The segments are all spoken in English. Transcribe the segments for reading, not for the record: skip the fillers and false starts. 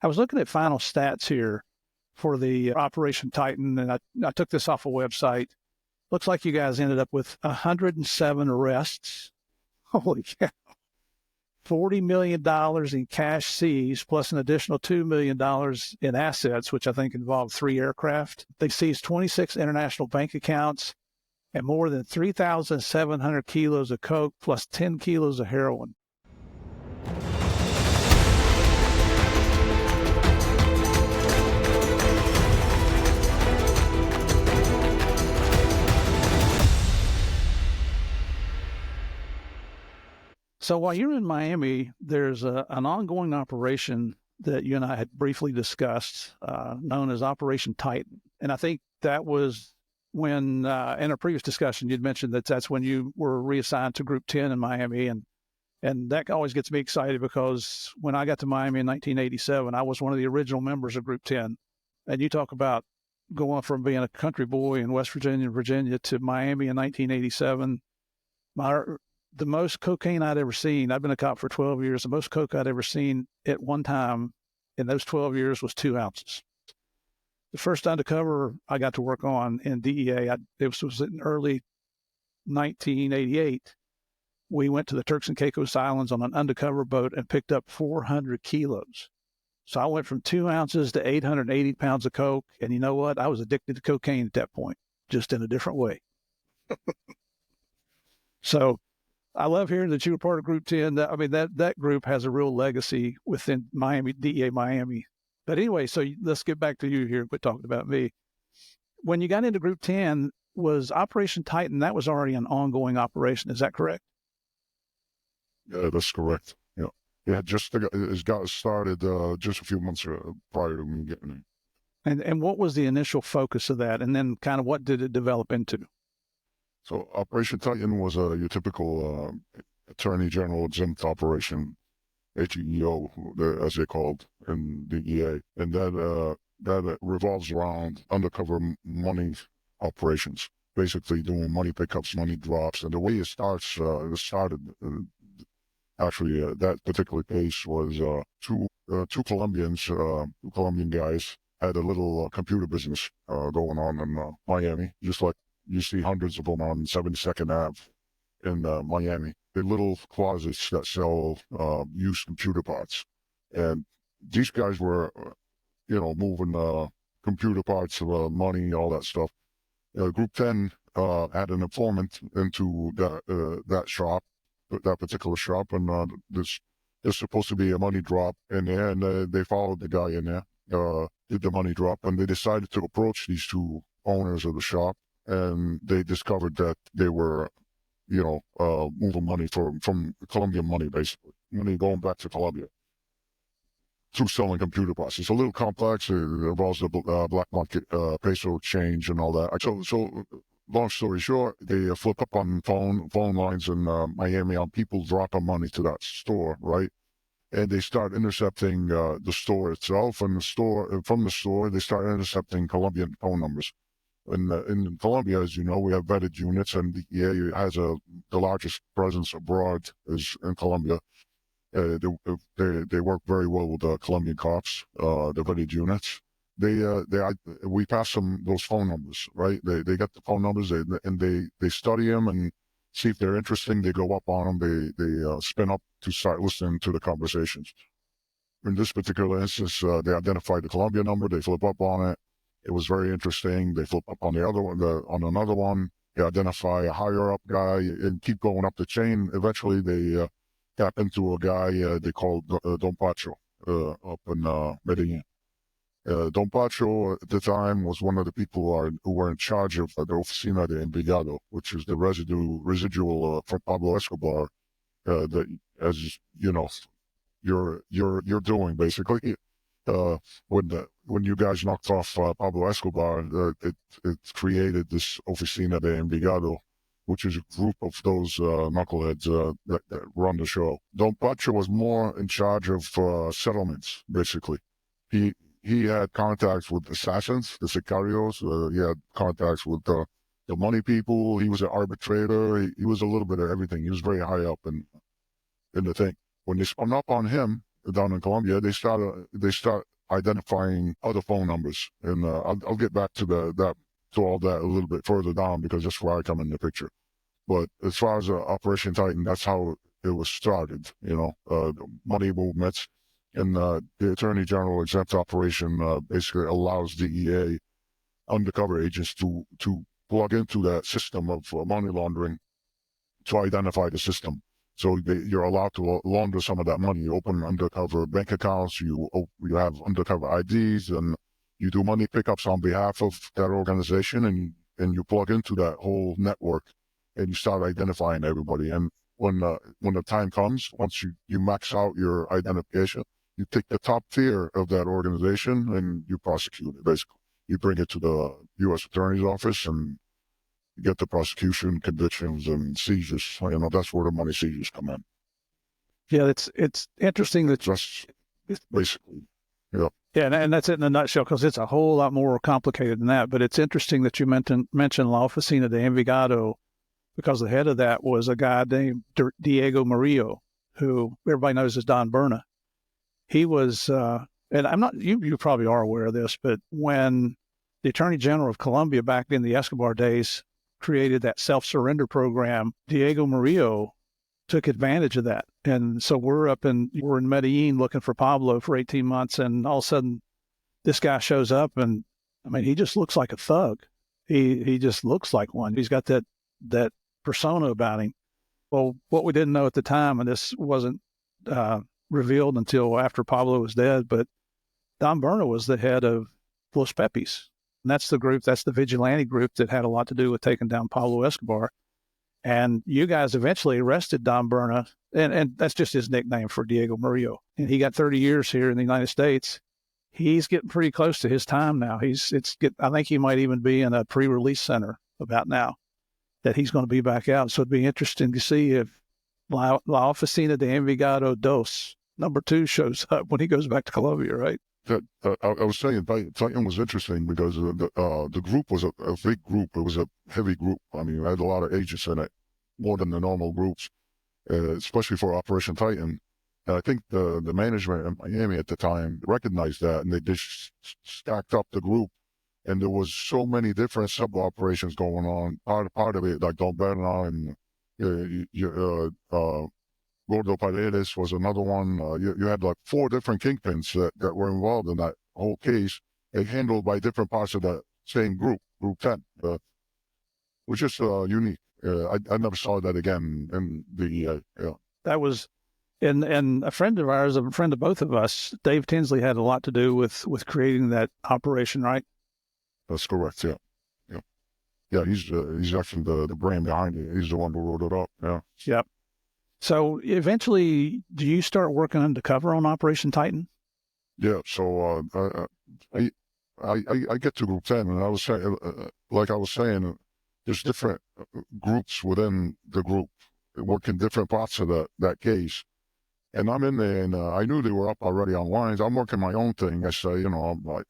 I was looking at final stats here for the Operation Titan, and I took this off a website. Looks like you guys ended up with 107 arrests. Holy cow. $40 million in cash seized, plus an additional $2 million in assets, which I think involved 3 aircraft. They seized 26 international bank accounts and more than 3,700 kilos of coke, plus 10 kilos of heroin. So while you're in Miami, there's an ongoing operation that you and I had briefly discussed, known as Operation Titan. And I think that was when, in a previous discussion, you'd mentioned that that's when you were reassigned to Group 10 in Miami. And that always gets me excited because when I got to Miami in 1987, I was one of the original members of Group 10. And you talk about going from being a country boy in West Virginia and Virginia to Miami in 1987. The most cocaine I'd ever seen, I've been a cop for 12 years, the most coke I'd ever seen at one time in those 12 years was 2 ounces. The first undercover I got to work on in DEA, it was in early 1988. We went to the Turks and Caicos Islands on an undercover boat and picked up 400 kilos. So I went from 2 ounces to 880 pounds of coke. And you know what? I was addicted to cocaine at that point, just in a different way. So I love hearing that you were part of Group 10. That group has a real legacy within Miami, DEA Miami. But anyway, so let's get back to you here and quit talking about me. When you got into Group 10, was Operation Titan, that was already an ongoing operation. Is that correct? Yeah, that's correct. Yeah. It got started just a few months prior to me getting in. And what was the initial focus of that? And then kind of what did it develop into? So Operation Titan was your typical Attorney General exempt operation, ATEO, as they called in the DEA. And that revolves around undercover money operations, basically doing money pickups, money drops. And the way it started, that particular case was two Colombian guys had a little computer business going on in Miami, just like you see hundreds of them on 72nd Ave in Miami. They're little closets that sell used computer parts. And these guys were, moving computer parts, money, all that stuff. Group 10 had an informant into that shop, that particular shop, and there's supposed to be a money drop in there, and they followed the guy in there, did the money drop, and they decided to approach these two owners of the shop, and they discovered that they were, moving money from Colombian money, basically, money going back to Colombia through selling computer parts. It's a little complex. It involves the black market peso change and all that. So long story short, they flip up on phone lines in Miami on people dropping money to that store, right? And they start intercepting the store itself, and from the store, they start intercepting Colombian phone numbers. In Colombia, as you know, we have vetted units, and the DEA has the largest presence abroad is in Colombia. They work very well with the Colombian cops, the vetted units. We pass them those phone numbers, right? They get the phone numbers, and they study them and see if they're interesting. They go up on them. They spin up to start listening to the conversations. In this particular instance, they identified the Colombian number. They flip up on it. It was very interesting. They flip up on the other one, on another one. They identify a higher up guy and keep going up the chain. Eventually, they tap into a guy they called Don Pacho up in Medellin. Don Pacho at the time was one of the people who were in charge of the Oficina de Envigado, which is the residual from Pablo Escobar that, as you know, you're doing basically. When you guys knocked off Pablo Escobar, it created this Oficina de Envigado, which is a group of those knuckleheads that run the show. Don Pacho was more in charge of settlements, basically. He had contacts with assassins, the sicarios. He had contacts with the money people. He was an arbitrator. He was a little bit of everything. He was very high up in the thing. When they spun up on him, down in Colombia, they start identifying other phone numbers, and I'll get back to all that a little bit further down because that's where I come in the picture. But as far as Operation Titan, that's how it was started. Money movements, and the Attorney General exempt operation basically allows DEA undercover agents to plug into that system of money laundering to identify the system. So you're allowed to launder some of that money. You open undercover bank accounts, you have undercover IDs, and you do money pickups on behalf of that organization, and you plug into that whole network, and you start identifying everybody. And when the time comes, once you max out your identification, you take the top tier of that organization and you prosecute it. Basically, you bring it to the U.S. Attorney's Office and you get the prosecution, convictions, and seizures. That's where the money seizures come in. Yeah, it's interesting that that's basically, yeah. Yeah, and that's it in a nutshell, because it's a whole lot more complicated than that. But it's interesting that you mentioned La Oficina de Envigado, because the head of that was a guy named Diego Murillo, who everybody knows as Don Berna. He was, and I'm not, you probably are aware of this, but when the Attorney General of Colombia back in the Escobar days created that self-surrender program, Diego Murillo took advantage of that. And so we're in Medellin looking for Pablo for 18 months. And all of a sudden this guy shows up, and I mean, he just looks like a thug. He just looks like one. He's got that persona about him. Well, what we didn't know at the time, and this wasn't revealed until after Pablo was dead, but Don Berna was the head of Los Pepis. And that's the vigilante group that had a lot to do with taking down Pablo Escobar. And you guys eventually arrested Don Berna, and that's just his nickname for Diego Murillo. And he got 30 years here in the United States. He's getting pretty close to his time now. I think he might even be in a pre-release center about now that he's going to be back out. So it'd be interesting to see if La Oficina de Envigado II, number 2, shows up when he goes back to Colombia, right? I was saying, Titan was interesting because the group was a big group. It was a heavy group. I mean, it had a lot of agents in it, more than the normal groups, especially for Operation Titan. And I think the management in Miami at the time recognized that, and they just stacked up the group. And there was so many different sub-operations going on. Part of it, like Don Berna and Gordo Paredes was another one. You had like 4 different kingpins that were involved in that whole case, and handled by different parts of the same group, Group 10. Which is unique. I never saw that again in the. That was, and a friend of ours, a friend of both of us, Dave Tinsley, had a lot to do with creating that operation, right? That's correct. Yeah. Yeah, he's actually the brain behind it. He's the one who wrote it up. Yeah. Yep. So eventually, do you start working undercover on Operation Titan? Yeah. So I get to Group 10, and I was saying, like I was saying, there's different groups within the group working different parts of that case. And I'm in there, and I knew they were up already on lines. I'm working my own thing. I say,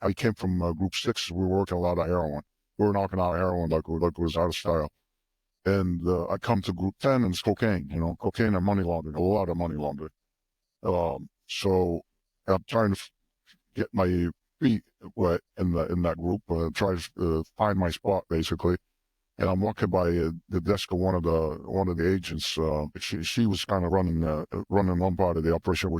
I came from Group 6. We were working a lot of heroin. We were knocking out heroin like it was out of style. And I come to Group 10, and it's cocaine, cocaine and money laundering, a lot of money laundering. So I'm trying to get my feet wet in that group, try to find my spot, basically. And I'm walking by the desk of one of the agents. She was kind of running one part of the operation,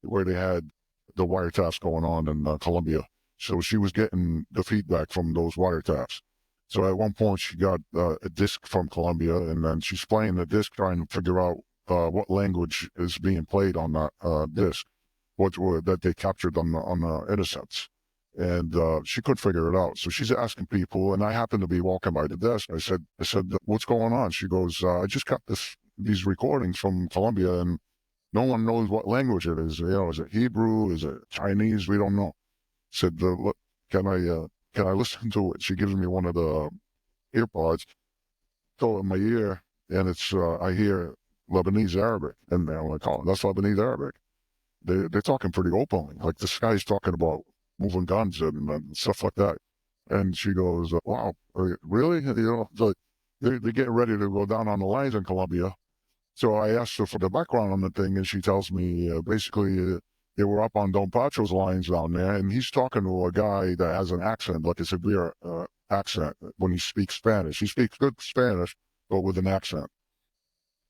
where they had the wiretaps going on in Colombia. So she was getting the feedback from those wiretaps. So at one point she got a disc from Colombia, and then she's playing the disc, trying to figure out what language is being played on that disc, that they captured on the intercepts. And she couldn't figure it out. So she's asking people, and I happened to be walking by the desk. I said, what's going on? She goes, I just got these recordings from Colombia, and no one knows what language it is. Is it Hebrew? Is it Chinese? We don't know. I said, look, can I listen to it? She gives me one of the earpods, throw it in my ear, and it's I hear Lebanese Arabic, and I'm like, oh, that's Lebanese Arabic. They're talking pretty openly. Like this guy's talking about moving guns and stuff like that. And she goes, wow, really? Like they're getting ready to go down on the lines in Colombia. So I asked her for the background on the thing, and she tells me basically they were up on Don Pacho's lines down there, and he's talking to a guy that has an accent, like a severe accent when he speaks Spanish. He speaks good Spanish, but with an accent,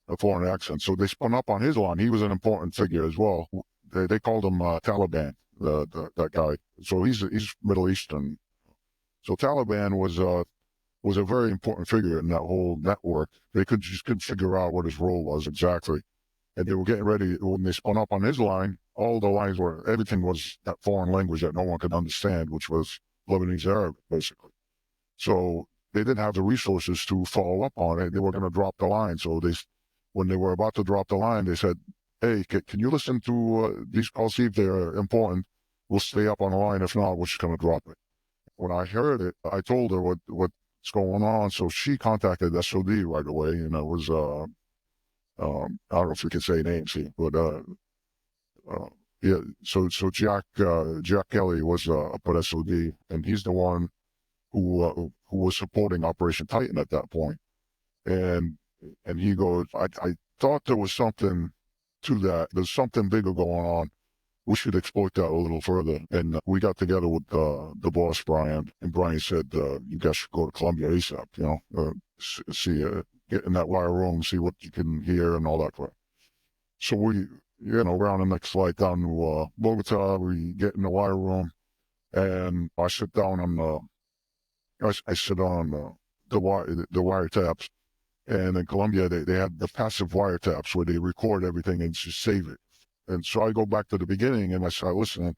a foreign accent. So they spun up on his line. He was an important figure as well. They called him Taliban, that guy. So he's Middle Eastern. So Taliban was a very important figure in that whole network. They just couldn't figure out what his role was exactly. And they were getting ready, when they spun up on his line, all the lines were, everything was that foreign language that no one could understand, which was Lebanese Arabic, basically. So they didn't have the resources to follow up on it. They were going to drop the line. So when they were about to drop the line, they said, hey, can you listen to these calls, see if they're important? We'll stay up on the line. If not, we're just going to drop it. When I heard it, I told her what's going on. So she contacted SOD right away, and it was I don't know if we can say names here, but yeah. So Jack Kelly was up at SOD, and he's the one who was supporting Operation Titan at that point. And he goes, I thought there was something to that. There's something bigger going on. We should exploit that a little further. And we got together with the boss, Brian, and Brian said, you guys should go to Colombia ASAP, see, get in that wire room, see what you can hear and all that crap. So we, we're on the next flight down to Bogota. We get in the wire room, and I sit down on I sit on the wiretaps. And in Colombia, they had the passive wiretaps where they record everything and just save it. And so I go back to the beginning and I start listening.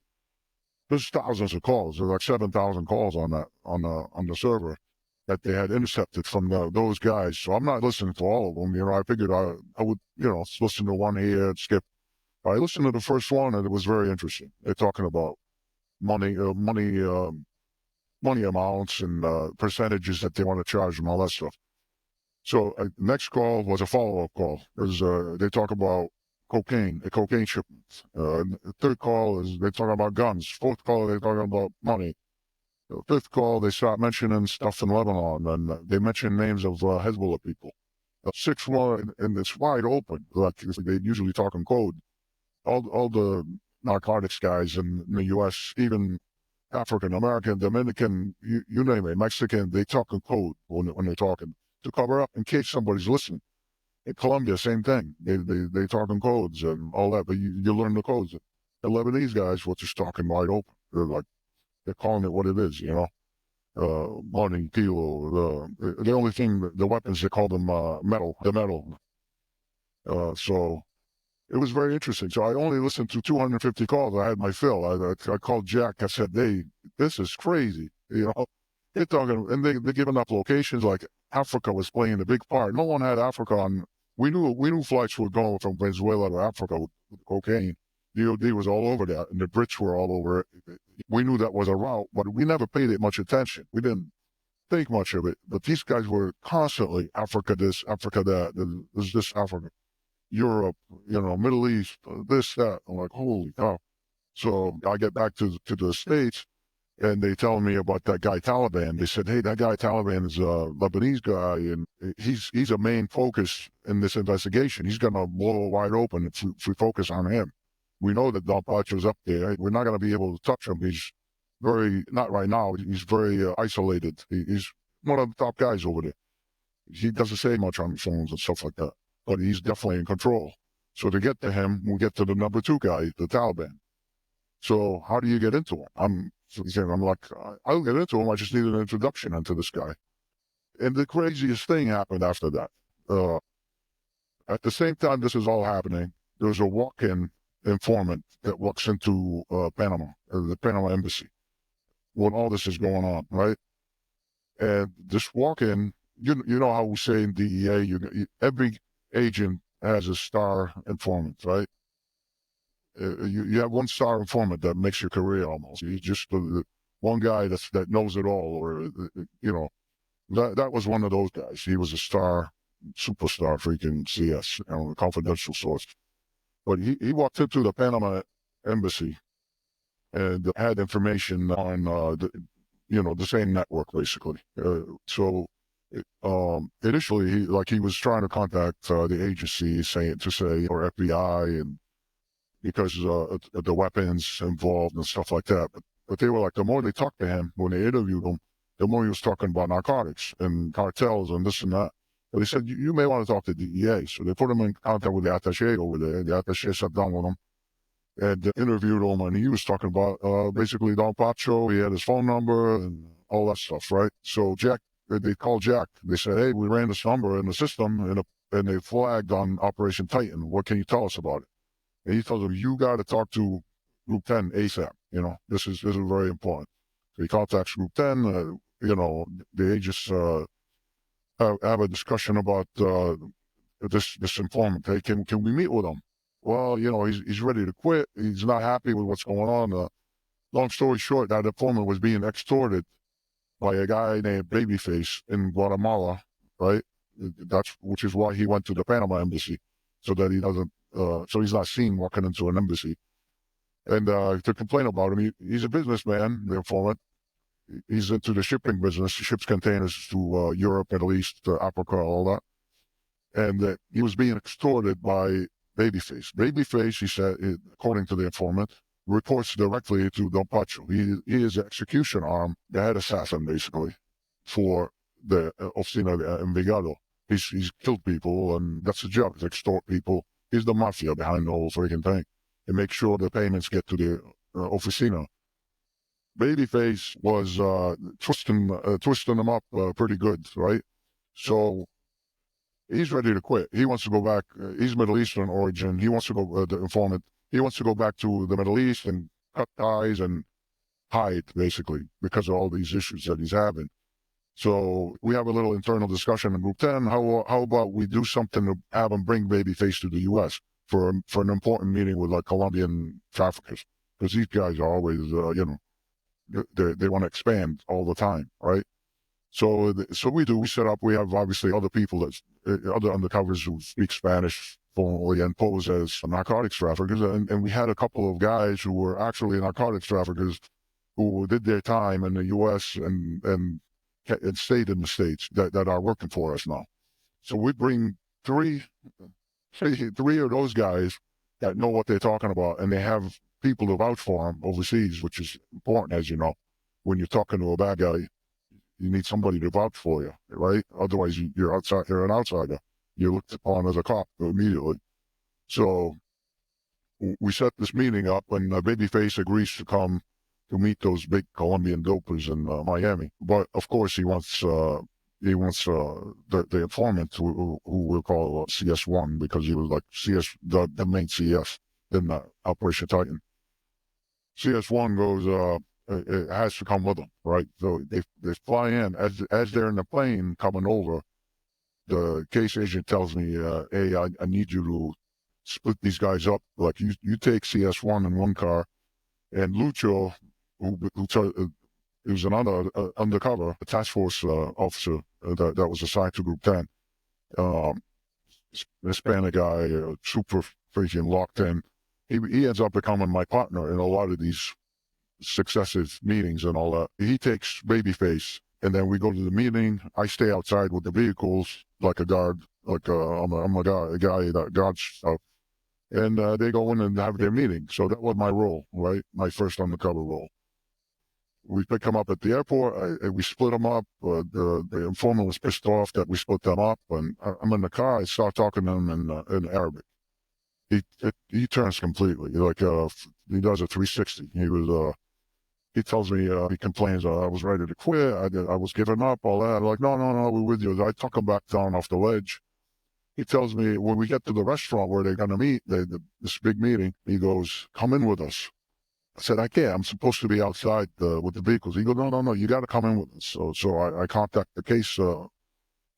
There's thousands of calls. There's like 7,000 calls on the server that they had intercepted from those guys. So I'm not listening to all of them. I figured I would, listen to one here and skip. I listened to the first one and it was very interesting. They're talking about money amounts and percentages that they want to charge and all that stuff. So next call was a follow-up call. They talk about cocaine shipments. The third call is they talk about guns. Fourth call, they talk about money. The fifth call, they start mentioning stuff in Lebanon, and they mention names of Hezbollah people. Sixth one, and it's wide open. Like they usually talk in code. All the narcotics guys in the U.S., even African American, Dominican, you name it, Mexican, they talk in code when they're talking to cover up in case somebody's listening. In Colombia, same thing. They talk in codes and all that, but you learn the codes. The Lebanese guys were just talking wide open. They're calling it what it is, money, kilo. The only thing, the weapons, they call them metal. So it was very interesting. So I only listened to 250 calls. I had my fill. I called Jack. I said, hey, this is crazy. They're talking, and they're giving up locations like Africa was playing a big part. No one had Africa on. We knew flights were going from Venezuela to Africa with cocaine. DOD was all over that, and the Brits were all over it. We knew that was a route, but we never paid it much attention. We didn't think much of it. But these guys were constantly Africa this, Africa that. There's this Africa, Europe, Middle East, this, that. I'm like, holy cow. So I get back to the States. And they tell me about that guy Taliban. They said, hey, that guy Taliban is a Lebanese guy, and he's a main focus in this investigation. He's going to blow it wide open if we focus on him. We know that Don Pacho's up there. We're not going to be able to touch him. He's not right now, he's very isolated. He's one of the top guys over there. He doesn't say much on the phones and stuff like that, but he's definitely in control. So to get to him, we get to the number 2 guy, the Taliban. So how do you get into him? I'm like, I'll get into him. I just need an introduction into this guy. And the craziest thing happened after that. At the same time this is all happening, there's a walk-in informant that walks into Panama, the Panama embassy, when all this is going on, right? And this walk-in, you know how we say in DEA, every agent has a star informant, right? You have one star informant that makes your career almost. He's just one guy that knows it all, or that was one of those guys. He was a superstar freaking CS, a confidential source. But he walked into the Panama embassy and had information on the same network basically. So Initially, he was trying to contact the agency, or FBI, and because the weapons involved and stuff like that. But they were like, the more they talked to him when they interviewed him, the more he was talking about narcotics and cartels and this and that. But they said, you may want to talk to the DEA. So they put him in contact with the attaché over there. The attaché sat down with him and interviewed him, and he was talking about basically Don Pacho. He had his phone number and all that stuff, right? So they called Jack. They said, hey, we ran this number in the system, and they flagged on Operation Titan. What can you tell us about it? And he tells them, you got to talk to Group 10 ASAP. This is very important. So he contacts Group 10. The agents have a discussion about this informant. Hey, can we meet with him? Well, he's ready to quit. He's not happy with what's going on. Long story short, that informant was being extorted by a guy named Babyface in Guatemala, right? Which is why he went to the Panama embassy, so that he doesn't, so he's not seen walking into an embassy. And to complain about him, he's a businessman, the informant. He's into the shipping business. He ships containers to Europe, Middle East, Africa, all that. And he was being extorted by Babyface. Babyface, he said, according to the informant, reports directly to Don Pacho. He is the execution arm, the head assassin, basically, for the Oficina de Envigado. He's killed people, and that's his job, to extort people. He's the mafia behind the whole freaking thing, and make sure the payments get to the Oficina. Babyface was twisting them up pretty good, right? So he's ready to quit. He wants to go back. He's Middle Eastern origin. He wants to go, the informant, he wants to go back to the Middle East and cut ties and hide, basically, because of all these issues that he's having. So we have a little internal discussion in Group 10. How about we do something to have him bring Babyface to the U.S. for an important meeting with Colombian traffickers? Because these guys are always, they want to expand all the time, right? So we set up. We have obviously other people other undercovers who speak Spanish fluently and pose as narcotics traffickers, and we had a couple of guys who were actually narcotics traffickers who did their time in the U.S. and stayed in the States that are working for us now. So we bring three of those guys that know what they're talking about, and they have people to vouch for them overseas, which is important, as you know. When you're talking to a bad guy, you need somebody to vouch for you, right? Otherwise, you're an outsider. You're looked upon as a cop immediately. So we set this meeting up, and Babyface agrees to come to meet those big Colombian dopers in Miami. But of course, he wants the informant who we'll call CS1, because he was like the main CS in Operation Titan. CS1 goes, it has to come with them, right? So they fly in. As they're in the plane coming over, the case agent tells me, hey, I need you to split these guys up. Like, you take CS1 in one car, and Lucho, who's an undercover, a task force officer that was assigned to Group 10, Hispanic guy, super freaking locked in. He ends up becoming my partner in a lot of these successive meetings and all that. He takes Babyface, and then we go to the meeting. I stay outside with the vehicles like a guard, I'm a guy that guards stuff. And they go in and have their meeting. So that was my role, right? My first undercover role. We pick them up at the airport. We split them up. The informant was pissed off that we split them up. And I'm in the car. I start talking to him in Arabic. He turns completely. He does a 360. He tells me, he complains, I was ready to quit. I was giving up, all that. I'm like, no, we're with you. I took him back down off the ledge. He tells me, when we get to the restaurant where they're going to meet, this big meeting, he goes, come in with us. I said, I can't. I'm supposed to be outside with the vehicles. He goes, no, you got to come in with us. So I contact the case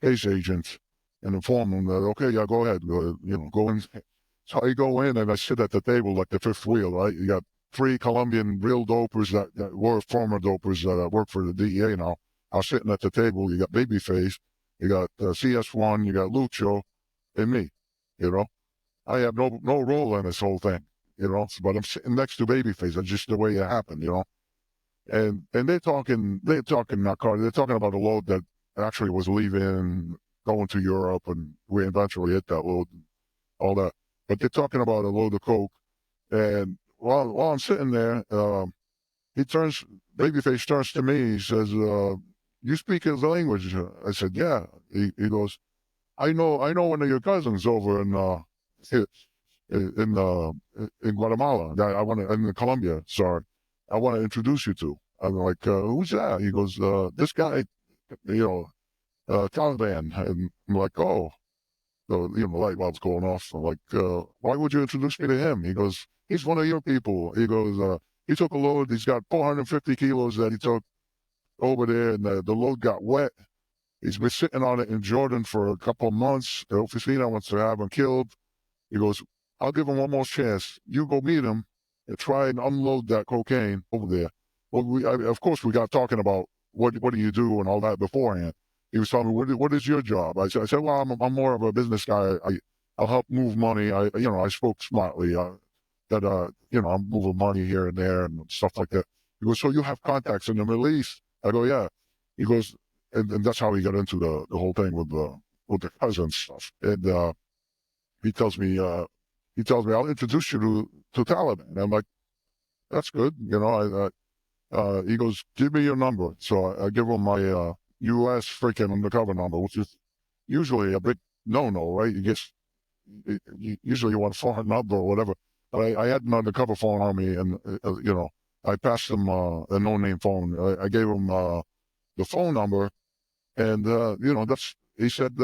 agent and inform him that, okay, yeah, go ahead. Go in. So I go in and I sit at the table like the fifth wheel, right? You got 3 Colombian real dopers that were former dopers that work for the DEA now. I was sitting at the table. You got Babyface, you got CS1, you got Lucho, and me. I have no role in this whole thing. But I'm sitting next to Babyface. That's just the way it happened. And they're talking narcotics. They're talking about a load that actually was leaving, going to Europe, and we eventually hit that load and all that. But they're talking about a load of coke, and while I'm sitting there, Babyface turns to me. He says, "You speak his language?" I said, "Yeah." He goes, "I know one of your cousins over in Guatemala. In Colombia. Sorry, I want to introduce you to." I'm like, "Who's that?" He goes, "This guy, Taliban." And I'm like, "Oh." So, the light bulb's going off. I'm like, "Why would you introduce me to him?" He goes, "He's one of your people." He goes, "He took a load. He's got 450 kilos that he took over there, and the load got wet. He's been sitting on it in Jordan for a couple of months. The Oficina wants to have him killed." He goes, "I'll give him one more chance. You go meet him and try and unload that cocaine over there." Well, of course, we got talking about what do you do and all that beforehand. He was telling me, what is your job? I said, "Well, I'm more of a business guy. I'll help move money. I spoke smartly. I'm moving money here and there and stuff like that." He goes, "So you have contacts in the Middle East?" I go, "Yeah." He goes, and that's how he got into the whole thing with the cousin stuff. And he tells me, "I'll introduce you to Taliban." And I'm like, "That's good." He goes, "Give me your number." So I give him my U.S. freaking undercover number, which is usually a big no-no, right? Usually you want a foreign number or whatever. But I had an undercover phone on me, and I passed him a no-name phone. I gave him the phone number, and he said,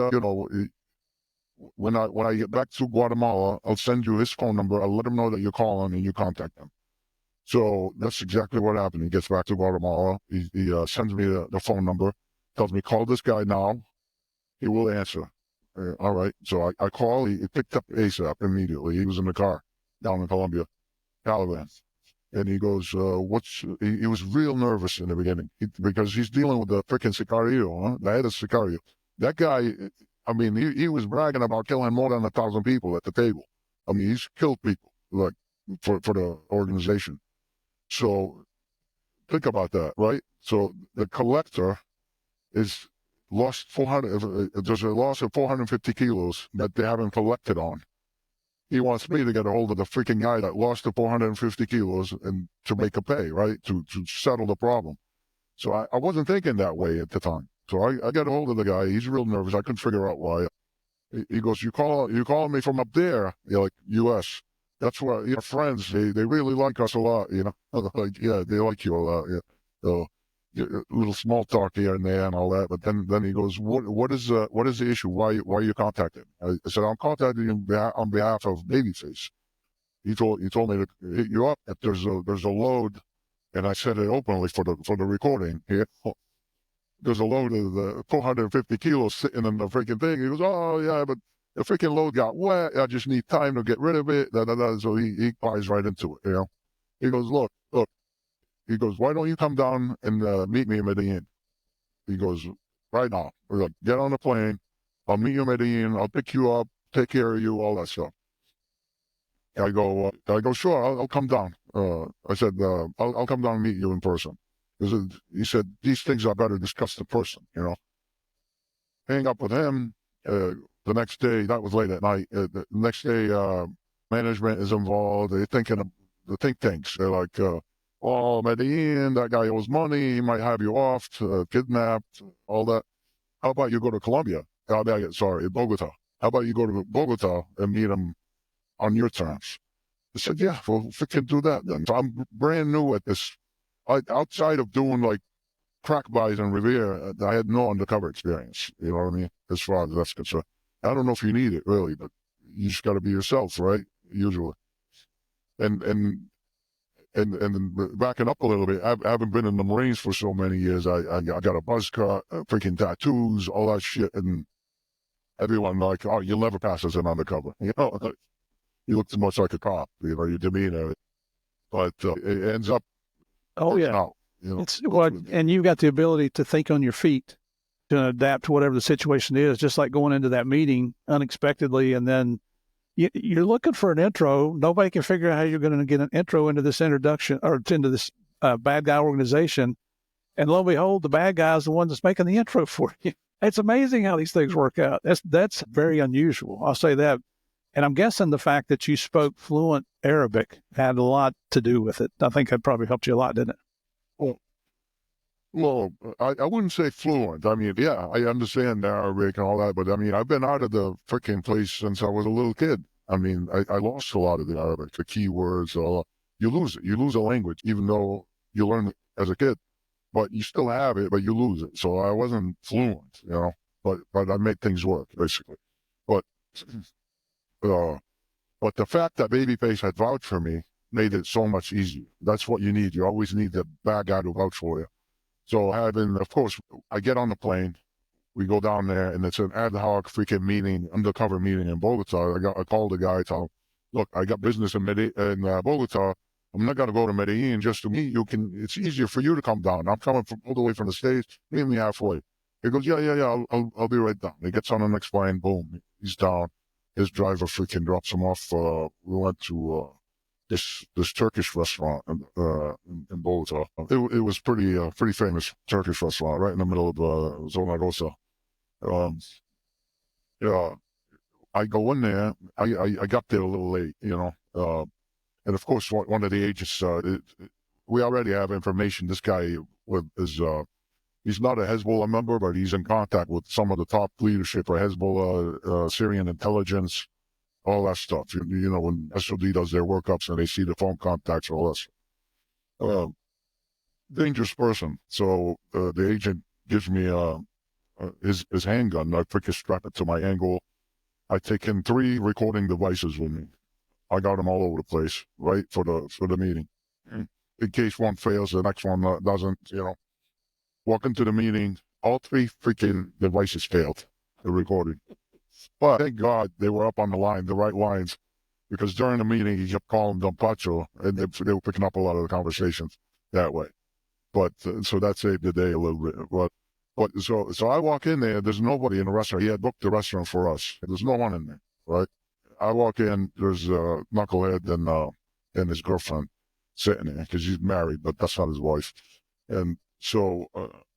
when I get back to Guatemala, I'll send you his phone number. I'll let him know that you're calling and you contact him. So that's exactly what happened. He gets back to Guatemala. He sends me the phone number, tells me, "Call this guy now. He will answer." All right. So I call. He picked up ASAP immediately. He was in the car down in Colombia, Taliban. And he goes, he was real nervous in the beginning because he's dealing with the freaking Sicario, the head of Sicario. That guy, I mean, he was bragging about killing more than 1,000 people at the table. I mean, he's killed people like for the organization. So think about that, right? So the collector is lost 400. There's a loss of 450 kilos that they haven't collected on. He wants me to get a hold of the freaking guy that lost the 450 kilos and to make a pay, right? To settle the problem. So I wasn't thinking that way at the time. So I got a hold of the guy. He's real nervous. I couldn't figure out why. He goes, you calling me from up there? You're like, U.S. That's where your friends, they really like us a lot, like, yeah, they like you a lot. Yeah. So a little small talk here and there and all that. But then he goes, what is the issue? Why are you contacting? I said, "I'm contacting you on behalf of Babyface." He told me to hit you up if there's a load, and I said it openly for the recording here. There's a load of the 450 kilos sitting in the freaking thing. He goes, "Oh yeah, but the freaking load got wet. I just need time to get rid of it." So he buys right into it. He goes, look. He goes, "Why don't you come down and meet me in Medellin?" He goes, "Right now." We're like, "Get on the plane. I'll meet you in Medellin. I'll pick you up, take care of you, all that stuff." I go, "Sure, I'll come down." I said, I'll come down and meet you in person. He said, "These things are better discussed in person, Hang up with him. The next day, that was late at night. The next day, management is involved. They're thinking of the think tanks. They're like, "Oh, Medellin, that guy owes money. He might have you off, kidnapped, all that. How about you go to Colombia? Bogota. How about you go to Bogota and meet him on your terms?" I said, "Yeah, well, if we can do that then." So I'm brand new at this. Outside of doing like crack buys in Revere, I had no undercover experience. You know what I mean? As far as that's concerned. I don't know if you need it really, but you just got to be yourself, right? Usually. And backing up a little bit, I haven't been in the Marines for so many years. I got a buzz cut, freaking tattoos, all that shit, and everyone like, "Oh, you'll never pass as an undercover." You look too much like a cop, your demeanor. But it ends up. Oh yeah, out, it's what, and you've got the ability to think on your feet, to adapt to whatever the situation is. Just like going into that meeting unexpectedly, and then you're looking for an intro. Nobody can figure out how you're going to get an intro into this introduction or into this bad guy organization. And lo and behold, the bad guy is the one that's making the intro for you. It's amazing how these things work out. That's very unusual. I'll say that. And I'm guessing the fact that you spoke fluent Arabic had a lot to do with it. I think that probably helped you a lot, didn't it? Well, well, I wouldn't say fluent. I mean, yeah, I understand Arabic and all that, but I mean, I've been out of the freaking place since I was a little kid. I mean, I lost a lot of the Arabic, the keywords, you lose it. You lose a language, even though you learn it as a kid, but you still have it, but you lose it. So I wasn't fluent, but I made things work, basically. But, uh, but the fact that Babyface had vouched for me made it so much easier. That's what you need. You always need the bad guy to vouch for you. So of course, I get on the plane, we go down there, and it's an ad hoc freaking meeting, undercover meeting in Bogota. I called the guy, tell him, look, I got business in Bogota. I'm not going to go to Medellin just to meet you. It's easier for you to come down. I'm coming all the way from the States. Meet me halfway. He goes, yeah. I'll be right down. He gets on the next plane. Boom, he's down. His driver freaking drops him off. We went to this Turkish restaurant in Bogota. It was pretty famous Turkish restaurant right in the middle of Zona Rosa. Yeah, I go in there. I got there a little late, and of course one of the agents. We already have information. This guy is he's not a Hezbollah member, but he's in contact with some of the top leadership for Hezbollah, Syrian intelligence, all that stuff. When SOD does their workups and they see the phone contacts, all that stuff. Dangerous person. So the agent gives me his handgun. I freaking strap it to my ankle. I take in 3 recording devices with me. I got them all over the place, right, for the meeting. In case one fails, the next one doesn't, Walk into the meeting, all 3 freaking devices failed, the recording. But thank God they were up on the right lines, because during the meeting he kept calling Don Pacho, and they were picking up a lot of the conversations that way. But so that saved the day a little bit. But so I walk in there, there's nobody in the restaurant. He had booked the restaurant for us. There's no one in there, right? I walk in, there's Knucklehead and his girlfriend sitting there, because he's married, but that's not his wife. And so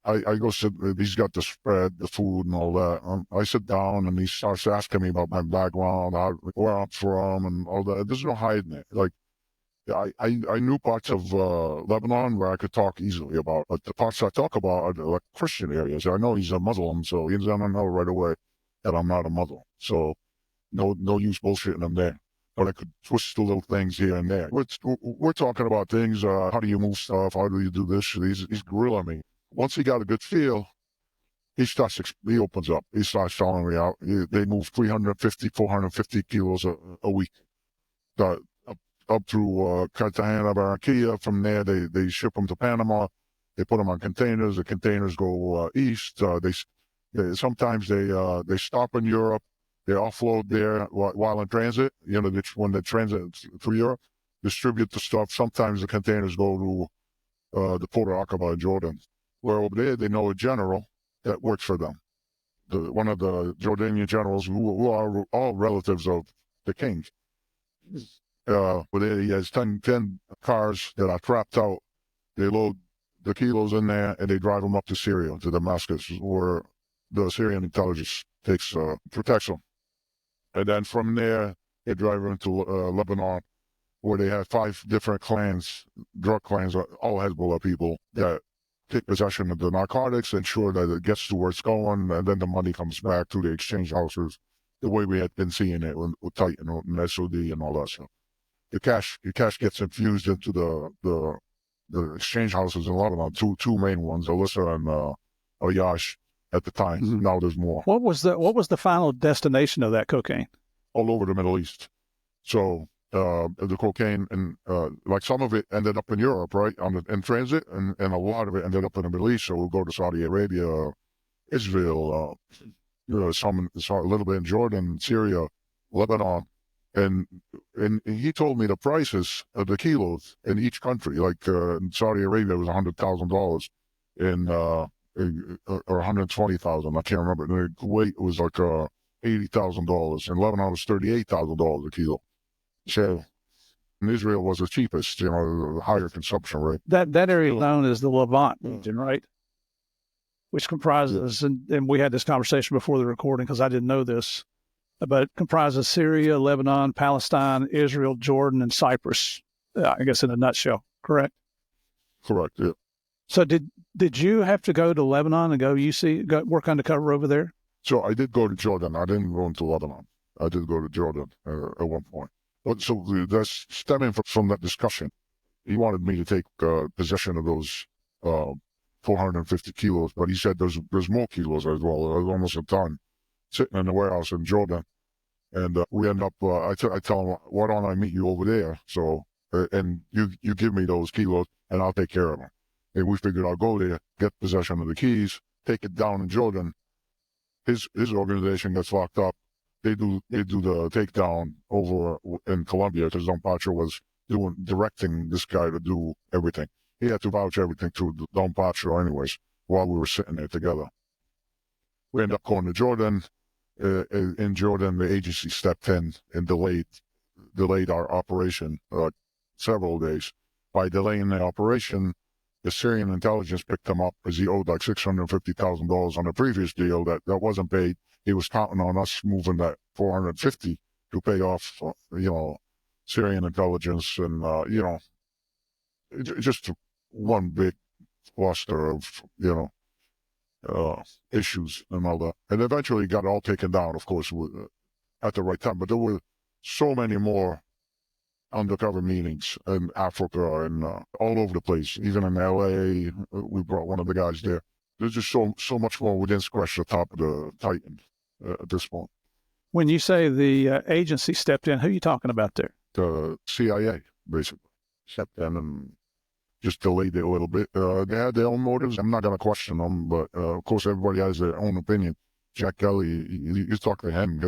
I go sit, he's got the spread, the food and all that. I sit down and he starts asking me about my background, where I'm from and all that. There's no hiding it. Like, I knew parts of Lebanon where I could talk easily about, but the parts I talk about are like Christian areas. I know he's a Muslim, so he's gonna know right away that I'm not a Muslim. So no use bullshitting him there. But I could twist the little things here and there. We're talking about things, how do you move stuff, how do you do this? He's grilling me. Once he got a good feel, he opens up. He starts telling me out. They move 350, 450 kilos a week. Up through Cartagena, Barranquilla. From there, they ship them to Panama. They put them on containers. The containers go east. Sometimes they stop in Europe. They offload there while in transit. When they transit through Europe, distribute the stuff. Sometimes the containers go to the Port of Aqaba in Jordan, where over there they know a general that works for them. One of the Jordanian generals who are all relatives of the king. But he has 10 cars that are trapped out. They load the kilos in there and they drive them up to Syria, to Damascus, where the Syrian intelligence protects them. And then from there, they drive them to Lebanon, where they have 5 different clans, drug clans, all Hezbollah people that take possession of the narcotics, ensure that it gets to where it's going, and then the money comes back to the exchange houses, the way we had been seeing it with Titan and SOD and all that stuff. Your cash gets infused into the exchange houses in Lebanon. Two main ones, Alyssa and Ayash at the time. Mm-hmm. Now there's more. What was the final destination of that cocaine? All over the Middle East. So the cocaine and like some of it ended up in Europe, right, in transit, and a lot of it ended up in the Middle East. So we'll go to Saudi Arabia, Israel, some a little bit in Jordan, Syria, Lebanon. And he told me the prices of the kilos in each country. Like in Saudi Arabia, it was $100,000, or $120,000. I can't remember. In Kuwait, it was like $80,000. In Lebanon, it was $38,000 a kilo. So in Israel was the cheapest, the higher consumption rate. That area known as the Levant region, right? which comprises, and we had this conversation before the recording because I didn't know this, but it comprises Syria, Lebanon, Palestine, Israel, Jordan, and Cyprus. I guess in a nutshell, correct? Correct. Yeah. So did you have to go to Lebanon and go work undercover over there? So I did go to Jordan. I didn't go into Lebanon. I did go to Jordan at one point. But so that's stemming from that discussion. He wanted me to take possession of those 450 kilos, but he said there's more kilos as well. There's almost a ton sitting in the warehouse in Jordan. And we end up, I tell him, why don't I meet you over there? So, and you give me those kilos and I'll take care of them. And we figured I'll go there, get possession of the keys, take it down in Jordan. His organization gets locked up. They do the takedown over in Colombia because Don Pacho was directing this guy to do everything. He had to vouch everything to Don Pacho anyways while we were sitting there together. We end up going to Jordan. In Jordan, the agency stepped in and delayed our operation several days. By delaying the operation, the Syrian intelligence picked him up because he owed like $650,000 on the previous deal that wasn't paid. He was counting on us moving that 450 to pay off, Syrian intelligence, and just one big cluster of issues and all that. And eventually got it all taken down, of course, at the right time. But there were so many more undercover meetings in Africa and all over the place. Even in LA, we brought one of the guys there. There's just so much more we didn't scratch the top of the Titan at this point. When you say the agency stepped in, who are you talking about there? The CIA, basically, stepped in and just delayed it a little bit. They had their own motives. I'm not going to question them, but of course, everybody has their own opinion. Jack Kelly, you talk to him,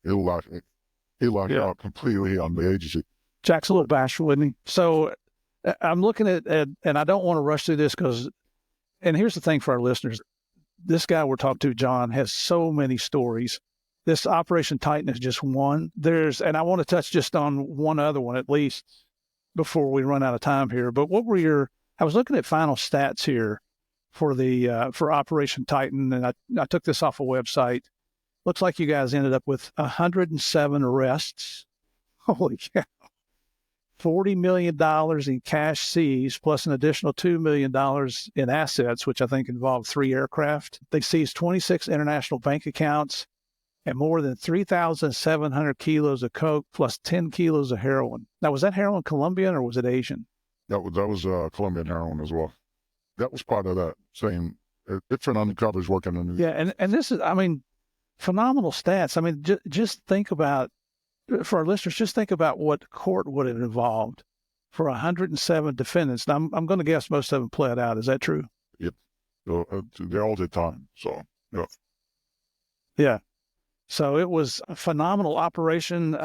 he'll lock out completely on the agency. Jack's a little bashful, isn't he? So I'm looking at and I don't want to rush through this and here's the thing for our listeners. This guy we're talking to, John, has so many stories. This Operation Titan is just one. And I want to touch just on one other one at least before we run out of time here. But I was looking at final stats here for Operation Titan, and I took this off a website. Looks like you guys ended up with 107 arrests. Holy cow. $40 million in cash seized, plus an additional $2 million in assets, which I think involved 3 aircraft. They seized 26 international bank accounts and more than 3,700 kilos of coke, plus 10 kilos of heroin. Now, was that heroin Colombian or was it Asian? That was Colombian heroin as well. That was part of that same different undercovers working in the... Yeah, and this is, phenomenal stats. Just think about, for our listeners, just think about what court would have involved for 107 defendants. Now, I'm going to guess most of them pled out. Is that true? Yep. So, they all did time. So, yeah. Yeah. So it was a phenomenal operation.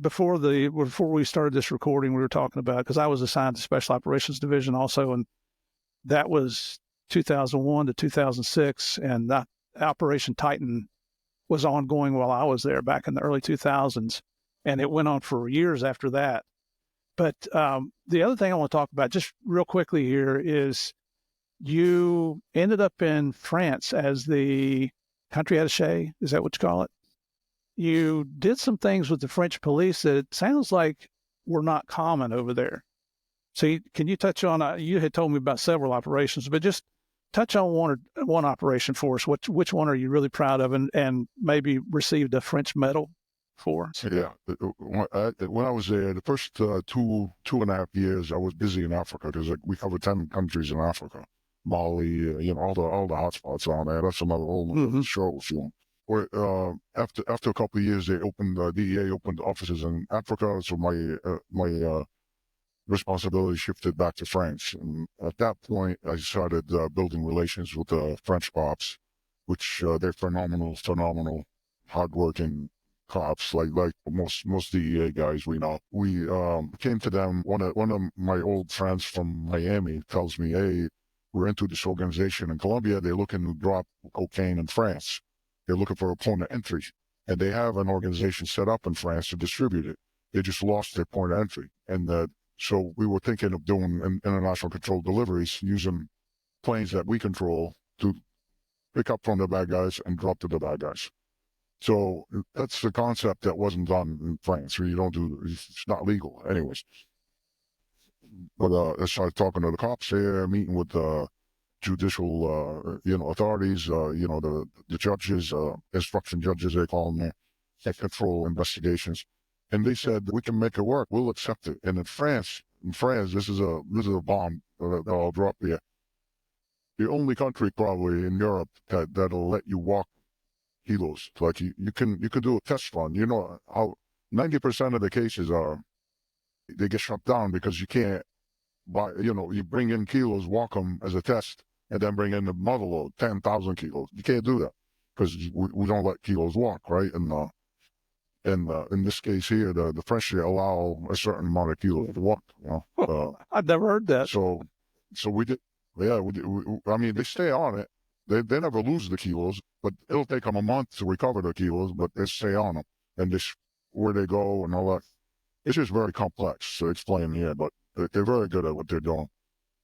Before we started this recording, we were talking about, because I was assigned to Special Operations Division also, and that was 2001 to 2006, and that Operation Titan was ongoing while I was there back in the early 2000s, and it went on for years after that. But the other thing I want to talk about just real quickly here is you ended up in France as the country attaché. Is that what you call it? You did some things with the French police that it sounds like were not common over there. So can you touch on, you had told me about several operations, but just touch on one operation for us. Which one are you really proud of and maybe received a French medal for? Yeah. When I was there, the first two and a half years, I was busy in Africa because we covered 10 countries in Africa. Mali, all the hotspots on there. That's another whole show if you want. After a couple of years, DEA opened offices in Africa, so my responsibility shifted back to France. And at that point, I started building relations with the French cops, which they're phenomenal, hardworking cops, like most DEA guys we know. We came to them. One of my old friends from Miami tells me, "Hey, we're into this organization in Colombia. They're looking to drop cocaine in France. They're looking for a point of entry, and they have an organization set up in France to distribute it. They just lost their point of entry, and so we were thinking of doing international controlled deliveries using planes that we control to pick up from the bad guys and drop to the bad guys. So that's the concept that wasn't done in France. Where you don't do, it's not legal anyways. But I started talking to the cops there, meeting with judicial, authorities, the judges, instruction judges, they call them, that control investigations. And they said, we can make it work. We'll accept it. And in France, this is a bomb that I'll drop here. The only country probably in Europe that'll let you walk kilos. Like you can do a test run. You know how 90% of the cases they get shut down because you can't buy, you bring in kilos, walk them as a test, and then bring in the mother load, 10,000 kilos. You can't do that because we don't let kilos walk, right? And in this case here, the French allow a certain amount of kilos to walk. I've never heard that. So we did. Yeah, I mean, they stay on it. They never lose the kilos, but it'll take them a month to recover the kilos, but they stay on them. And where they go and all that. It's just very complex to explain here, but they're very good at what they're doing.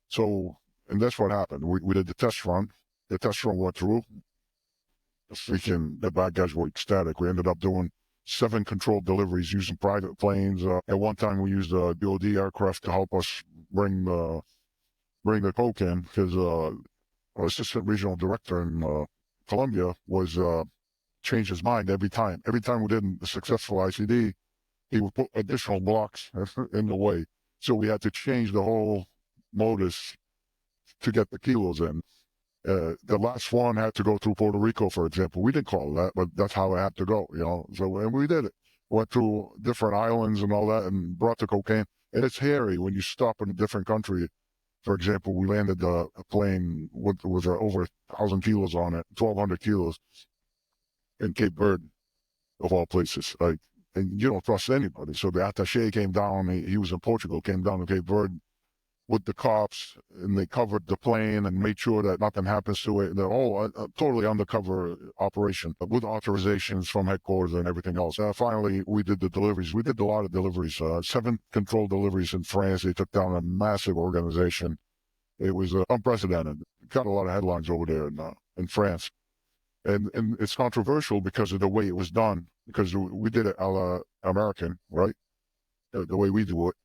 So, and that's what happened. We did the test run. The test run went through. The bad guys were ecstatic. We ended up doing 7 controlled deliveries using private planes. At one time, we used a DOD aircraft to help us bring the coke in because our assistant regional director in Colombia was changed his mind every time. Every time we did a successful ICD, he would put additional blocks in the way. So we had to change the whole modus to get the kilos in. The last one had to go through Puerto Rico, for example. We didn't call that, but that's how it had to go, So, and we did it. Went through different islands and all that and brought the cocaine. And it's hairy when you stop in a different country. For example, we landed a plane with over 1,000 kilos on it, 1,200 kilos in Cape Verde, of all places. And you don't trust anybody. So the attaché came down. He was in Portugal, came down to Cape Verde with the cops, and they covered the plane and made sure that nothing happens to it. They're all a totally undercover operation with authorizations from headquarters and everything else. Finally, we did the deliveries. We did a lot of deliveries, 7 controlled deliveries in France. They took down a massive organization. It was unprecedented. Got a lot of headlines over there in France. And it's controversial because of the way it was done, because we did it a la American, right? The way we do it.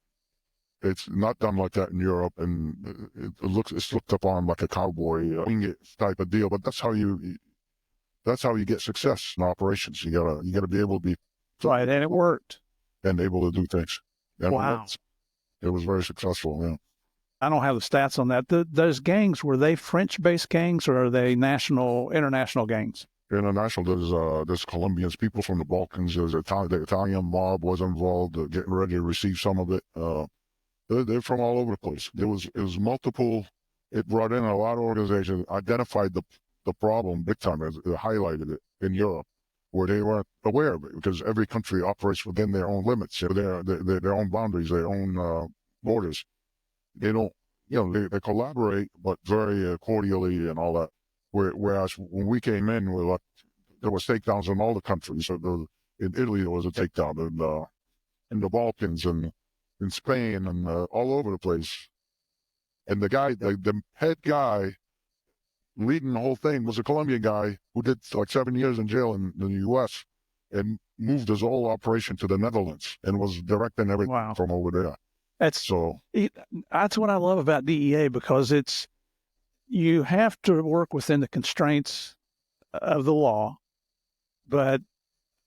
It's not done like that in Europe, and it's looked upon like a cowboy wing it type of deal. But that's how you get success in operations. You gotta be able to be right, and it worked, and able to do things. And wow, it was very successful. Yeah. I don't have the stats on that. Those gangs, were they French-based gangs or are they international gangs? International. There's Colombians, people from the Balkans. The Italian mob was involved, getting ready to receive some of it. They're from all over the place. It was multiple. It brought in a lot of organizations, identified the problem big time, it highlighted it in Europe, where they weren't aware of it because every country operates within their own limits, their own boundaries, their own borders. They don't, they collaborate, but very cordially and all that. Whereas when we came in, there was takedowns in all the countries. So in Italy, there was a takedown, in the Balkans and in Spain and all over the place. And the head guy leading the whole thing was a Colombian guy who did like 7 years in jail in the U.S. and moved his whole operation to the Netherlands and was directing everything from over there. That's what I love about DEA, because you have to work within the constraints of the law, and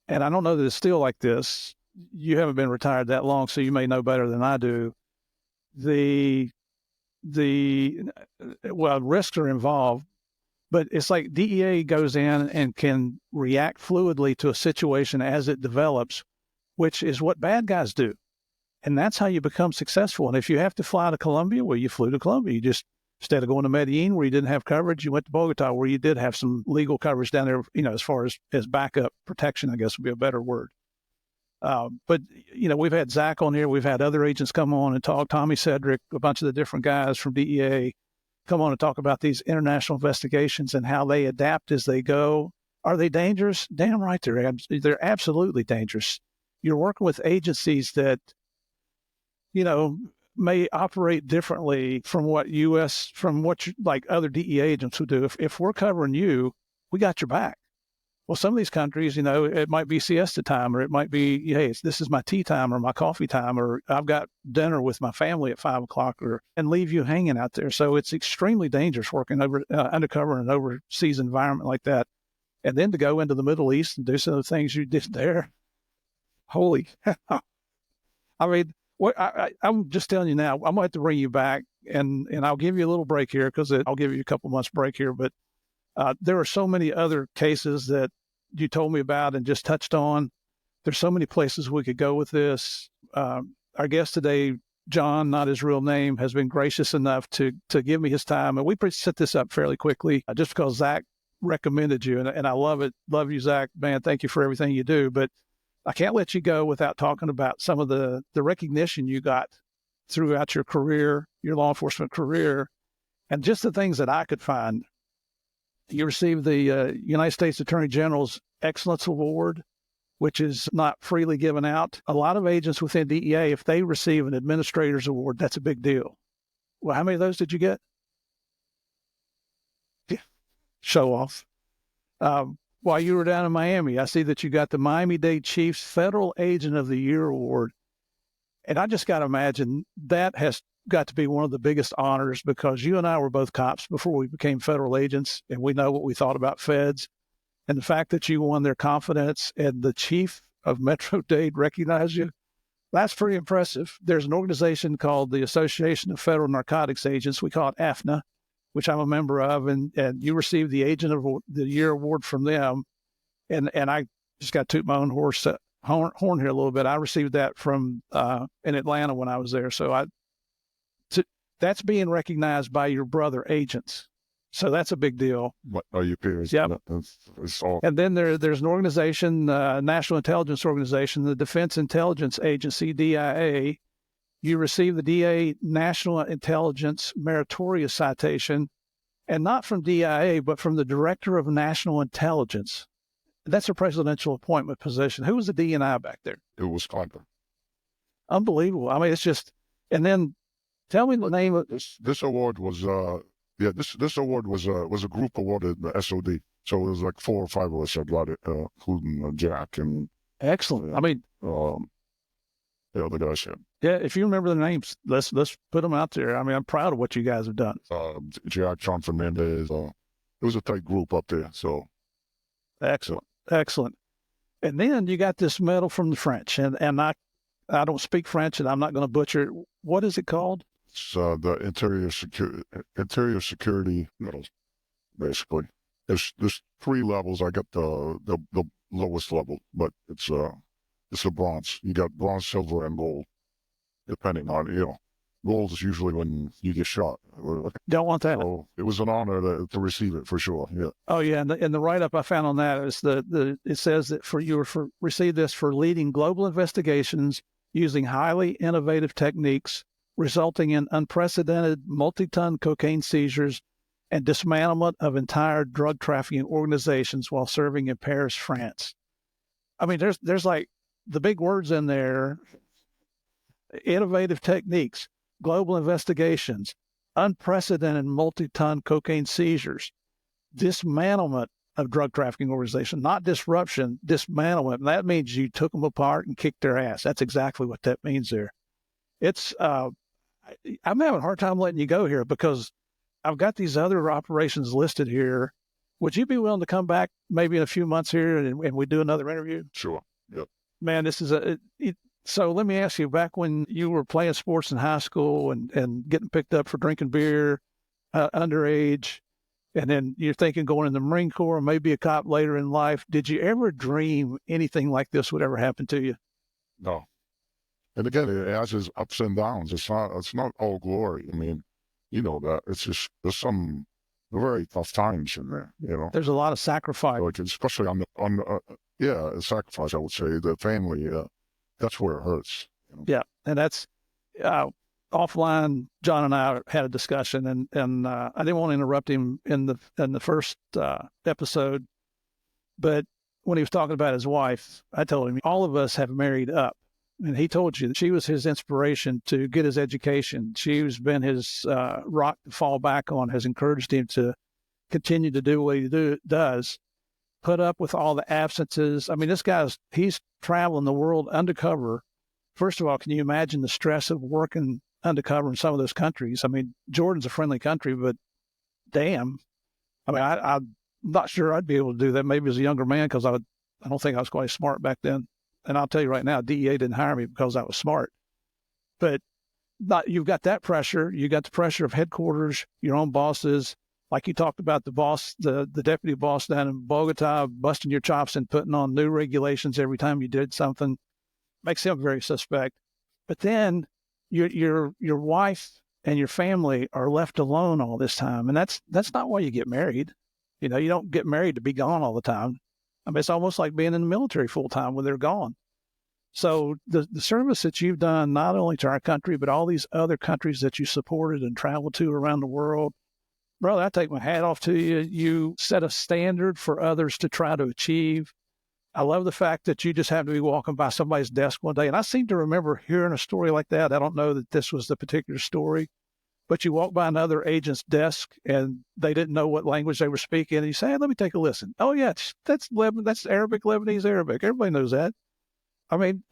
I don't know that it's still like this. You haven't been retired that long, so you may know better than I do. Risks are involved, but it's like DEA goes in and can react fluidly to a situation as it develops, which is what bad guys do. And that's how you become successful. And if you have to fly to Colombia, well, you flew to Colombia. You just, instead of going to Medellin where you didn't have coverage, you went to Bogota where you did have some legal coverage down there, as far as backup protection, I guess would be a better word. But we've had Zach on here. We've had other agents come on and talk. Tommy Cedric, a bunch of the different guys from DEA come on and talk about these international investigations and how they adapt as they go. Are they dangerous? Damn right they're absolutely dangerous. You're working with agencies that, may operate differently from what like other DEA agents would do. If we're covering you, we got your back. Well, some of these countries, it might be siesta time, or it might be, hey, this is my tea time or my coffee time, or I've got dinner with my family at 5 o'clock, and leave you hanging out there. So it's extremely dangerous working undercover in an overseas environment like that. And then to go into the Middle East and do some of the things you did there. Holy, I mean, I'm just telling you now, I'm going to have to bring you back, and I'll give you a little break here because I'll give you a couple months break here. But there are so many other cases that you told me about and just touched on. There's so many places we could go with this. Our guest today, John, not his real name, has been gracious enough to give me his time. And we set this up fairly quickly just because Zach recommended you. And I love it. Love you, Zach. Man, thank you for everything you do. But I can't let you go without talking about some of the recognition you got throughout your career, your law enforcement career, and just the things that I could find. You received the United States Attorney General's Excellence Award, which is not freely given out. A lot of agents within DEA, if they receive an administrator's award, that's a big deal. Well, how many of those did you get? Yeah. Show off. While you were down in Miami, I see that you got the Miami-Dade Chiefs Federal Agent of the Year Award. And I just got to imagine that has got to be one of the biggest honors, because you and I were both cops before we became federal agents, and we know what we thought about feds. And the fact that you won their confidence and the chief of Metro-Dade recognized you, that's pretty impressive. There's an organization called the Association of Federal Narcotics Agents. We call it AFNA, which I'm a member of, and you received the Agent of the Year Award from them. And I just got to toot my own horn here a little bit. I received that from in Atlanta when I was there. So that's being recognized by your brother agents. So that's a big deal. What are you peers? Yep. It's all. And then there's an organization, National Intelligence Organization, the Defense Intelligence Agency, DIA. You received the DA National Intelligence Meritorious Citation, and not from DIA, but from the Director of National Intelligence. That's a presidential appointment position. Who was the DNI back there? It was Carter. Unbelievable. I mean, it's just, and then tell me the name of this award was this award was a group award at the SOD. So it was like 4 or 5 of us that got it, including Jack and. Excellent. I mean, the other guys. Yeah, if you remember the names, let's put them out there. I mean, I'm proud of what you guys have done. Jack, John Fernandez. It was a tight group up there. So excellent. And then you got this medal from the French, and I don't speak French, and I'm not going to butcher it. What is it called? It's the interior security medal, basically. There's 3 levels. I got the lowest level, but it's a bronze. You got bronze, silver, and gold, depending on, gold is usually when you get shot. Don't want that. So it was an honor to receive it for sure. Yeah. Oh yeah, and the write-up I found on that is it says that you received this for leading global investigations using highly innovative techniques, resulting in unprecedented multi-ton cocaine seizures and dismantlement of entire drug trafficking organizations while serving in Paris, France. I mean, there's like the big words in there: innovative techniques, global investigations, unprecedented multi-ton cocaine seizures, dismantlement of drug trafficking organizations, not disruption, dismantlement. And that means you took them apart and kicked their ass. That's exactly what that means there. It's, I'm having a hard time letting you go here because I've got these other operations listed here. Would you be willing to come back maybe in a few months here and we do another interview? Sure. Yep. Man, this is so let me ask you, back when you were playing sports in high school and getting picked up for drinking beer, underage, and then you're thinking going in the Marine Corps, maybe a cop later in life, did you ever dream anything like this would ever happen to you? No. And again, it has its ups and downs. It's not all glory. I mean, you know that. It's just, there's some very tough times in there, There's a lot of sacrifice. Like, especially on the sacrifice, I would say, the family, that's where it hurts. Yeah, and that's offline. John and I had a discussion, and I didn't want to interrupt him in the first episode, but when he was talking about his wife, I told him all of us have married up, and he told you that she was his inspiration to get his education. She's been his rock to fall back on, has encouraged him to continue to do what he does, put up with all the absences. I mean, he's traveling the world undercover. First of all, can you imagine the stress of working undercover in some of those countries? I mean, Jordan's a friendly country, but damn. I mean, I'm not sure I'd be able to do that. Maybe as a younger man, because I don't think I was quite smart back then. And I'll tell you right now, DEA didn't hire me because I was smart. But you've got that pressure. You got the pressure of headquarters, your own bosses. Like you talked about the boss, the deputy boss down in Bogota, busting your chops and putting on new regulations every time you did something, makes him very suspect. But then your wife and your family are left alone all this time, and that's not why you get married. You know, you don't get married to be gone all the time. I mean, it's almost like being in the military full time when they're gone. So the service that you've done, not only to our country, but all these other countries that you supported and traveled to around the world, brother, I take my hat off to you. You set a standard for others to try to achieve. I love the fact that you just happened to be walking by somebody's desk one day. And I seem to remember hearing a story like that. I don't know that this was the particular story, but you walked by another agent's desk and they didn't know what language they were speaking. And you say, hey, let me take a listen. Oh, yeah, that's Arabic, Lebanese Arabic. Everybody knows that. I mean,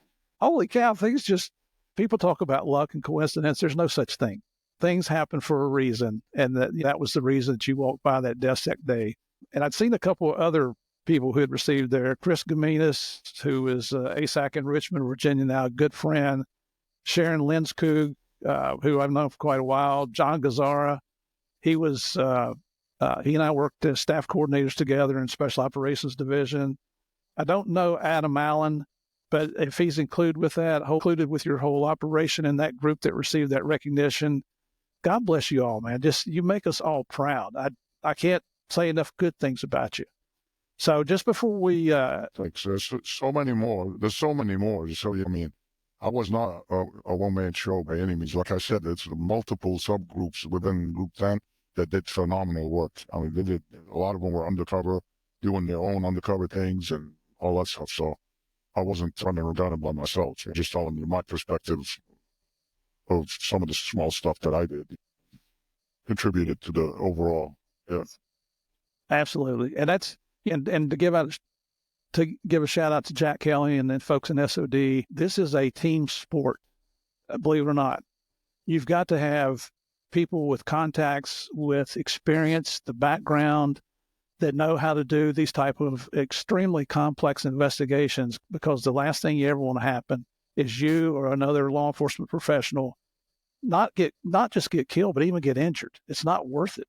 holy cow, things just, people talk about luck and coincidence. There's no such thing. Things happen for a reason. And that was the reason that you walked by that desk that day. And I'd seen a couple of other people who had received there. Chris Gaminis, who is ASAC in Richmond, Virginia now, a good friend. Sharon Linskog, who I've known for quite a while. John Gazzara, he and I worked as staff coordinators together in Special Operations Division. I don't know Adam Allen, but if he's included with your whole operation in that group that received that recognition, God bless you all, man. Just, you make us all proud. I can't say enough good things about you. So just before we... Thanks. There's so many more. There's so many more. So, I mean, I was not a one-man show by any means. Like I said, it's multiple subgroups within Group 10 that did phenomenal work. I mean, a lot of them were undercover, doing their own undercover things and all that stuff. So I wasn't running around by myself. Just telling you my perspective of some of the small stuff that I did contributed to the overall. Yeah. Absolutely. And that's, and to give a shout out to Jack Kelly and then folks in SOD, this is a team sport, believe it or not. You've got to have people with contacts, with experience, the background, that know how to do these type of extremely complex investigations, because the last thing you ever want to happen is you or another law enforcement professional not just get killed, but even get injured. It's not worth it.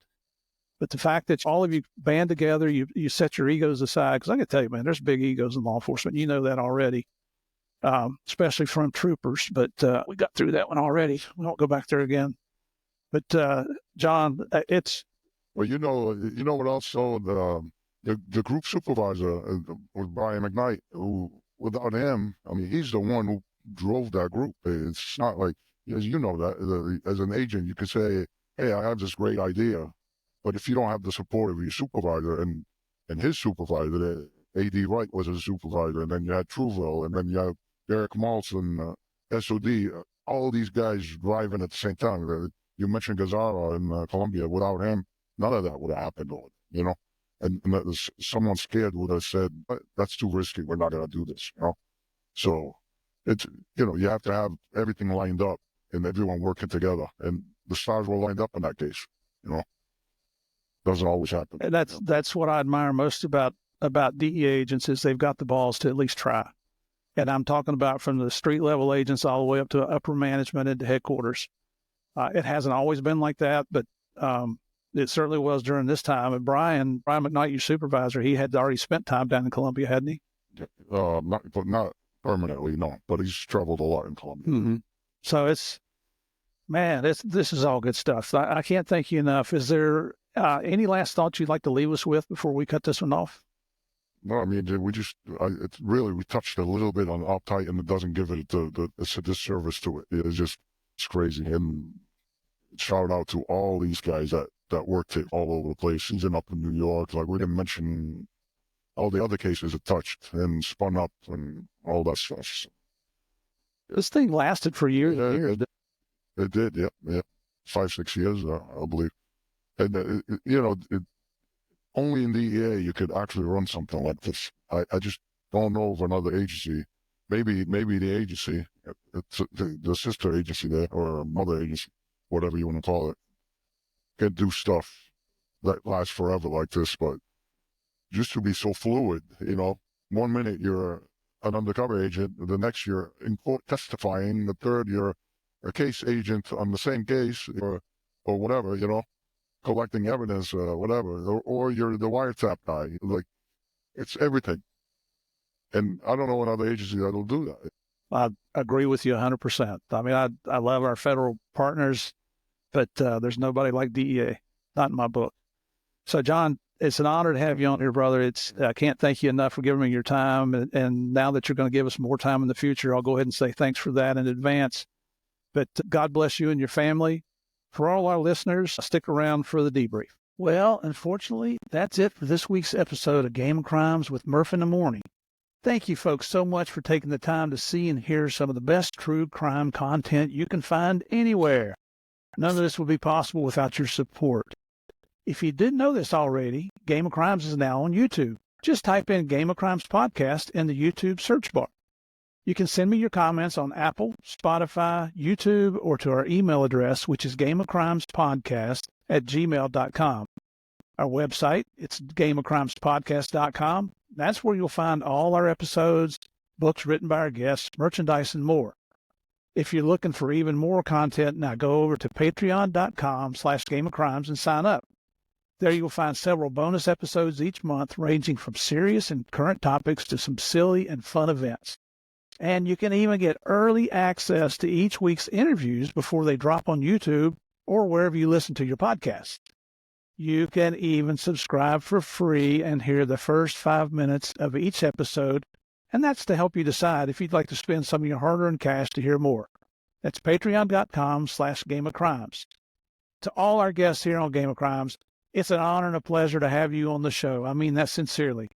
But the fact that all of you band together, you set your egos aside, because I can tell you, man, there's big egos in law enforcement. You know that already, especially from troopers. But we got through that one already. We won't go back there again. But John, it's... Well, you know what also, the group supervisor was Brian McKnight, who, without him, I mean, he's the one who drove that group. It's not like, as you know, that as an agent, you could say, hey, I have this great idea. But if you don't have the support of your supervisor and his supervisor, A.D. Wright was his supervisor, and then you had Truville, and then you have Derek Malson, SOD, all these guys driving at the same time. You mentioned Gazzara in Colombia. Without him, none of that would have happened, you know? And someone scared would have said, that's too risky. We're not going to do this, you know? So it's, you have to have everything lined up and everyone working together. And the stars were lined up in that case, you know? Doesn't always happen. And that's what I admire most about DEA agents, is they've got the balls to at least try. And I'm talking about from the street level agents all the way up to upper management into headquarters. It hasn't always been like that, but it certainly was during this time. And Brian McKnight, your supervisor, he had already spent time down in Colombia, hadn't he? Not permanently, no, but he's traveled a lot in Colombia. Mm-hmm. So this is all good stuff. I can't thank you enough. Is there any last thoughts you'd like to leave us with before we cut this one off? No, I mean, we touched a little bit on uptight, and it doesn't give it a disservice to it. It's crazy. And shout out to all these guys that worked it all over the place, even up in New York. Like, we didn't mention all the other cases it touched and spun up and all that stuff. This thing lasted for years. It did, yeah. 5-6 years, I believe. And, only in the DEA you could actually run something like this. I just don't know of another agency. Maybe the agency, it's the sister agency there, or mother agency, whatever you want to call it, can do stuff that lasts forever like this. But just to be so fluid, 1 minute you're an undercover agent, the next you're in court testifying, the third you're a case agent on the same case, or whatever, collecting evidence, whatever, or you're the wiretap guy. Like, it's everything. And I don't know another agency that'll do that. I agree with you 100%. I mean, I love our federal partners, but there's nobody like DEA, not in my book. So, John, it's an honor to have you on here, brother. I can't thank you enough for giving me your time. And now that you're going to give us more time in the future, I'll go ahead and say thanks for that in advance. But God bless you and your family. For all our listeners, stick around for the debrief. Well, unfortunately, that's it for this week's episode of Game of Crimes with Murph in the Morning. Thank you, folks, so much for taking the time to see and hear some of the best true crime content you can find anywhere. None of this would be possible without your support. If you didn't know this already, Game of Crimes is now on YouTube. Just type in Game of Crimes Podcast in the YouTube search bar. You can send me your comments on Apple, Spotify, YouTube, or to our email address, which is gameofcrimespodcast@gmail.com. Our website, it's gameofcrimespodcast.com. That's where you'll find all our episodes, books written by our guests, merchandise, and more. If you're looking for even more content, now go over to patreon.com/gameofcrimes and sign up. There you'll find several bonus episodes each month, ranging from serious and current topics to some silly and fun events. And you can even get early access to each week's interviews before they drop on YouTube or wherever you listen to your podcasts. You can even subscribe for free and hear the first 5 minutes of each episode, and that's to help you decide if you'd like to spend some of your hard-earned cash to hear more. That's patreon.com/gameofcrimes. To all our guests here on Game of Crimes, it's an honor and a pleasure to have you on the show. I mean that sincerely.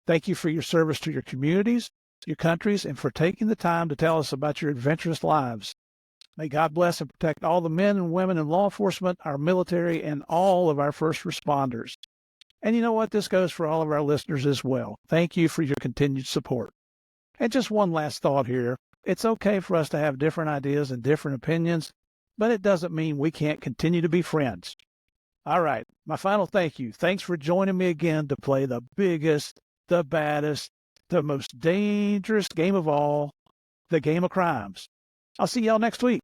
Thank you for your service to your communities, your countries, and for taking the time to tell us about your adventurous lives. May God bless and protect all the men and women in law enforcement, our military, and all of our first responders. And you know what? This goes for all of our listeners as well. Thank you for your continued support. And just one last thought here. It's okay for us to have different ideas and different opinions, but it doesn't mean we can't continue to be friends. All right, my final thank you. Thanks for joining me again to play the biggest, the baddest, the most dangerous game of all, the Game of Crimes. I'll see y'all next week.